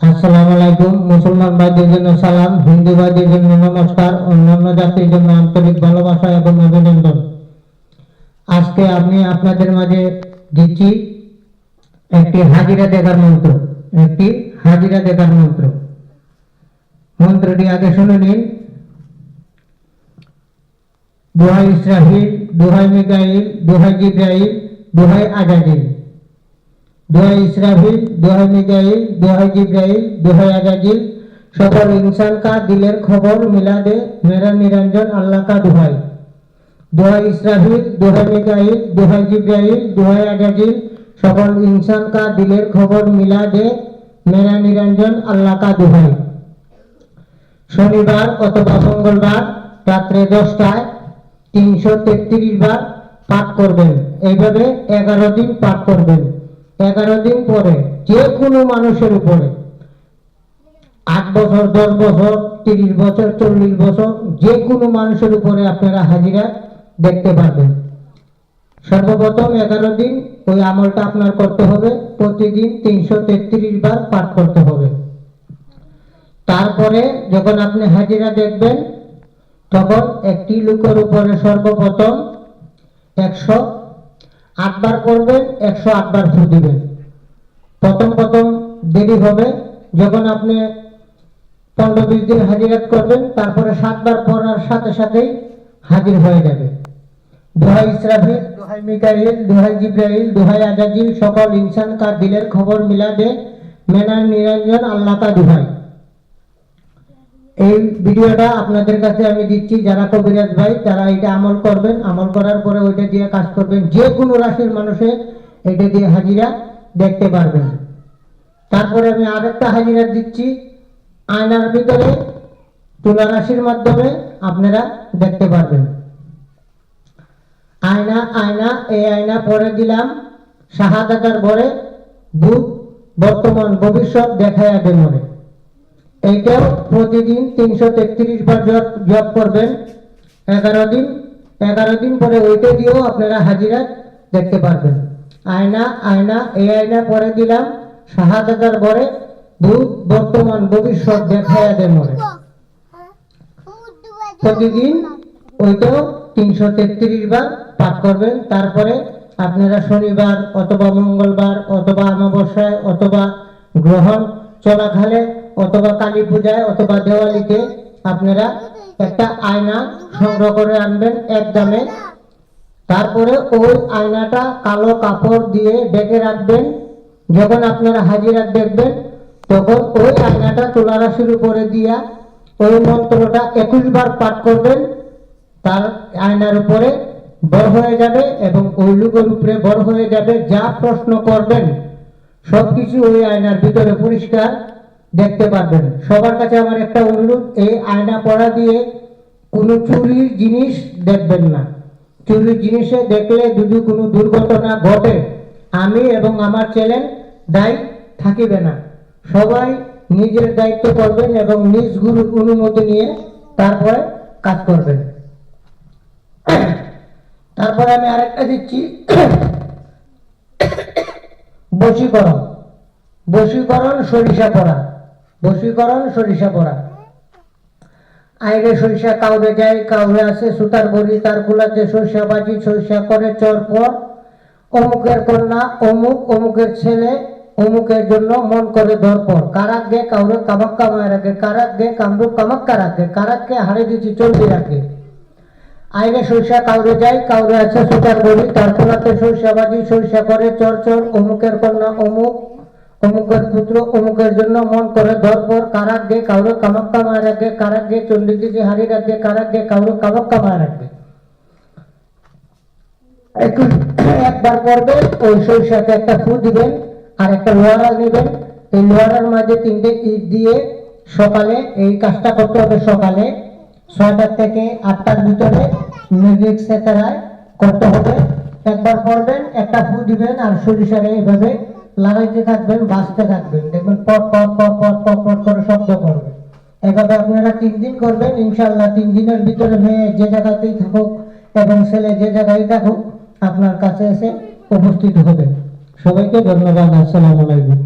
আসসালামু আলাইকুম। মুসলমান ভাইদের জন্য সালাম, হিন্দু ভাইদের জন্য নমস্কার, অন্যান্য জাতির জন্য আন্তরিক ভালোবাসা এবং অভিনন্দন। আজকে আমি আপনাদের মাঝে দিচ্ছি একটি হাজিরা দেখার মন্ত্র। একটি হাজিরা দেখার মন্ত্র। মন্ত্রটি আগে শুনে নিন। দোহাই ইসরাফিল, দোহাই মিকাইল, দোহাই জিব্রাইল, দোহাই আজাজিল। দোহাই ইসরাফিল, দোহাই मिकाइल, দোহাই जिब्राइल, দোহাই আজাজিল। সকল इंसान का दिलेर खबर मिला दे, मेरा निरंजन अल्लाह का दुहाई। দোহাই ইসরাফিল, দোহাই मिकाइल, দোহাই जिब्राइल, দোহাই আজাজিল। সকল इंसान का दिलेर खबर मिला दे, मेरा निरंजन अल्लाह का दुहाई। শনিবার অথবা মঙ্গলবার রাত্রে 10টায় 333 বার পাঠ করবেন। এইভাবে 11 দিন পাঠ করবেন। 11 দিন পরে যে কোনো মানুষের উপরে 8 বছর, 10 বছর, 30 বছর, 40 বছর, যে কোনো মানুষের উপরে আপনারা হাজিরা দেখতে পারবেন। সর্বপ্রথম 11 দিন ওই আমলটা আপনার করতে হবে। প্রতিদিন 333 বার পাঠ করতে হবে। তারপরে যখন আপনি হাজিরা দেখবেন তখন একটি লোকের উপরে সর্বপ্রথম 108 বার করবেন, 108 বার ফু দিবেন। প্রথম দেরি হবে, যখন আপনি 15-20 দিন হাজিরাত করবেন তারপরে 7 বার পড়ার সাথে সাথেই হাজির হয়ে যাবে। দোহাই ইসরাফিল, দোহাই মিকাইল, দোহাই জিব্রাইল, দোহাই আজাজিল। সকল इंसान का दिलेर खबर मिला दे, मेरा निरंजन अल्लाह का दुहाई। এই ভিডিওটা আপনাদের কাছে আমি দিচ্ছি, যারা কবিরাজ ভাই তারা এটা আমল করবেন। আমল করার পরে ওইটা দিয়ে কাজ করবেন। যে কোনো রাশির মানুষে এটা দিয়ে হাজিরা দেখতে পারবেন। তারপরে আমি আরেকটা হাজিরা দিচ্ছি, আয়নার ভিতরে তুলা রাশির মাধ্যমে আপনারা দেখতে পারবেন। আয়না এই আয়না পরে দিলাম শাহাদাতের পরে ভূত বর্তমান ভবিষ্যৎ দেখায়া দে মরে। এইটাও প্রতিদিন 333 বার জপ করবেন। 11 দিন পরে ওইটা দিয়েও আপনারা হাজিরা দেখতে পারবেন। আয়না এই আয়না পরে দিলাম শাহাদাতের পরে ভূত বর্তমান ভবিষ্যৎ দেখায়া দে মরে। প্রতিদিন ওইটাও 333 বার পাঠ করবেন। তারপরে আপনারা শনিবার অথবা মঙ্গলবার অথবা অমাবস্যায় অথবা গ্রহণ চলাকালে অথবা কালী পূজায় অথবা দেওয়ালিতে আপনারা একটা আয়না সংগ্রহ করে আনবেন এক দামে। তারপরে ওই আয়নাটা কালো কাপড় দিয়ে ঢেকে রাখবেন। যখন আপনারা হাজিরা দেখবেন তখন ওই আয়নাটা তুলা রাশির উপরে দিয়া ওই মন্ত্রটা 21 বার পাঠ করবেন। তার আয়নার উপরে বড় হয়ে যাবে এবং ওই লোকের উপরে বড় হয়ে যাবে। যা প্রশ্ন করবেন সবকিছু ওই আয়নার ভিতরে পরিষ্কার দেখতে পারবেন। সবার কাছে আমার একটা অনুরোধ, এই আয়না পড়া দিয়ে কোনো চুরির জিনিস দেখবেন না। চুরির জিনিসে দেখলে যদি কোনো দুর্ঘটনা ঘটে আমি এবং আমার চ্যানেল দায়ী থাকিবে না। সবাই নিজের দায়িত্ব করবেন এবং নিজ গুরুর অনুমতি নিয়ে তারপরে কাজ করবেন। তারপরে আমি আরেকটা দিচ্ছি, বশীকরণ সরিষা পড়া। আইরে সরিষা কাউরে যায়, কাউরে আছে সুতার বড়ি, তার গুলাতে সরিষা বাজি, সরিষা করে চর পর। অমুকের কন্যা অমুক, অমুকের ছেলে অমুকের জন্য মন করে দরপর। কারাগে কাউরে কামাক্কা মায় রাখে, কারাগে কামরূপ কামাক্কা রাখে, কারাগকে হারে দিচ্ছি চলবি রাখে। আইরে সরিষা কাউরে যায়, কাউরে আছে সুতার বড়ি, তার কোলাতে সরিষা বাজি, সরিষা করে চর চর। অমুকের কন্যা অমুক, অমুকের পুত্র অমুকের জন্য মন করে দরপর। কারাগে কাউরে কামাক্কা মায় রাখে, কারাগে চল্লিশ দিকে হারি রাখে, কারাগে কাউরে কামাক্কা মায় রাখে। একবার পড়বে ওই সরিষাতে একটা ফু দিবেন আর একটা লোহারা নেবেন। এই লোহারার মাঝে 3টে ইট দিয়ে সকালে এই কাজটা করতে হবে। সকালে 6টা থেকে 8টার ভিতরে মিউজিক সেতারায় করতে হবে। একবার পড়বেন, একটা ফু দিবেন আর সরিষারে এইভাবে লাগাইতে থাকবেন, বাঁচতে থাকবেন। দেখবেন পট পট পট পট পট পট করে শব্দ করবে। এভাবে আপনারা 3 দিন করবেন। ইনশাআল্লাহ 3 দিনের ভিতরে মেয়ে যে জায়গাতেই থাকুক এবং ছেলে যে জায়গায় থাকুক আপনার কাছে এসে উপস্থিত হবে। সবাইকে ধন্যবাদ। আসসালামু আলাইকুম।